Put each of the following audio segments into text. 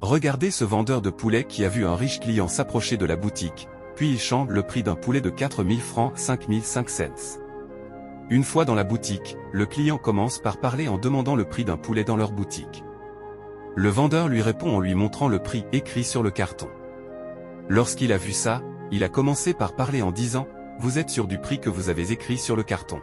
Regardez ce vendeur de poulet qui a vu un riche client s'approcher de la boutique, puis il chante le prix d'un poulet de 4000 francs 5005 cents. Une fois dans la boutique, le client commence par parler en demandant le prix d'un poulet dans leur boutique. Le vendeur lui répond en lui montrant le prix écrit sur le carton. Lorsqu'il a vu ça, il a commencé par parler en disant « Vous êtes sûr du prix que vous avez écrit sur le carton ?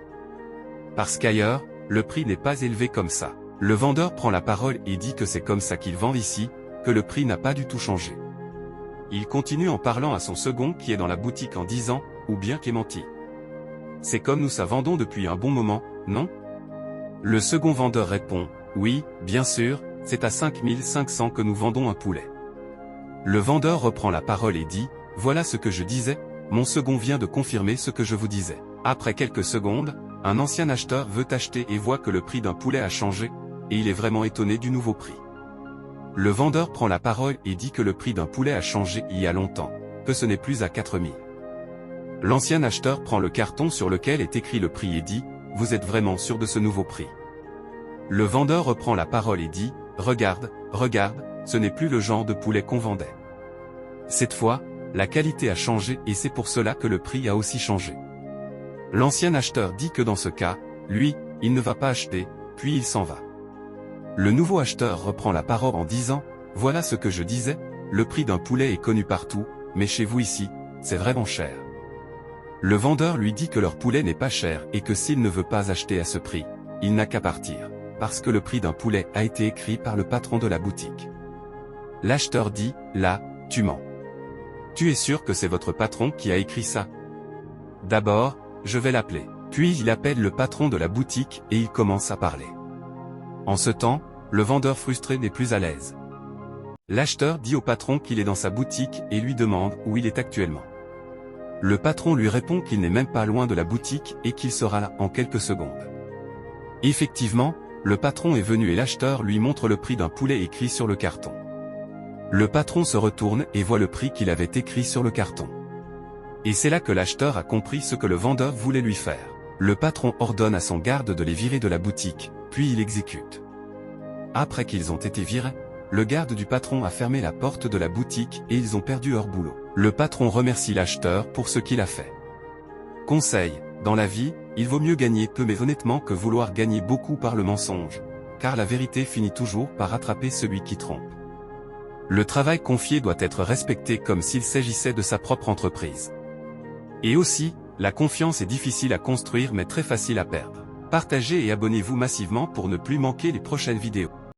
Parce qu'ailleurs, le prix n'est pas élevé comme ça. » Le vendeur prend la parole et dit que c'est comme ça qu'il vend ici, que le prix n'a pas du tout changé. Il continue en parlant à son second qui est dans la boutique en disant « Ou bien Clémenti. C'est comme nous ça vendons depuis un bon moment, non ?» Le second vendeur répond « Oui, bien sûr, c'est à 5500 que nous vendons un poulet. » Le vendeur reprend la parole et dit « Voilà ce que je disais, mon second vient de confirmer ce que je vous disais. » Après quelques secondes, un ancien acheteur veut acheter et voit que le prix d'un poulet a changé, et il est vraiment étonné du nouveau prix. Le vendeur prend la parole et dit que le prix d'un poulet a changé il y a longtemps, que ce n'est plus à 4000. L'ancien acheteur prend le carton sur lequel est écrit le prix et dit « Vous êtes vraiment sûr de ce nouveau prix ?» Le vendeur reprend la parole et dit « Regarde, regarde, ce n'est plus le genre de poulet qu'on vendait. Cette fois, la qualité a changé et c'est pour cela que le prix a aussi changé. » L'ancien acheteur dit que dans ce cas, lui, il ne va pas acheter, puis il s'en va. Le nouveau acheteur reprend la parole en disant « Voilà ce que je disais, le prix d'un poulet est connu partout, mais chez vous ici, c'est vraiment cher. » Le vendeur lui dit que leur poulet n'est pas cher et que s'il ne veut pas acheter à ce prix, il n'a qu'à partir, parce que le prix d'un poulet a été écrit par le patron de la boutique. L'acheteur dit « Là, tu mens. Tu es sûr que c'est votre patron qui a écrit ça ? D'abord, je vais l'appeler. » Puis il appelle le patron de la boutique et il commence à parler. En ce temps, le vendeur frustré n'est plus à l'aise. L'acheteur dit au patron qu'il est dans sa boutique et lui demande où il est actuellement. Le patron lui répond qu'il n'est même pas loin de la boutique et qu'il sera là en quelques secondes. Effectivement, le patron est venu et l'acheteur lui montre le prix d'un poulet écrit sur le carton. Le patron se retourne et voit le prix qu'il avait écrit sur le carton. Et c'est là que l'acheteur a compris ce que le vendeur voulait lui faire. Le patron ordonne à son garde de les virer de la boutique, puis il exécute. Après qu'ils ont été virés, le garde du patron a fermé la porte de la boutique et ils ont perdu leur boulot. Le patron remercie l'acheteur pour ce qu'il a fait. Conseil, dans la vie, il vaut mieux gagner peu mais honnêtement que vouloir gagner beaucoup par le mensonge, car la vérité finit toujours par attraper celui qui trompe. Le travail confié doit être respecté comme s'il s'agissait de sa propre entreprise. Et aussi, la confiance est difficile à construire mais très facile à perdre. Partagez et abonnez-vous massivement pour ne plus manquer les prochaines vidéos.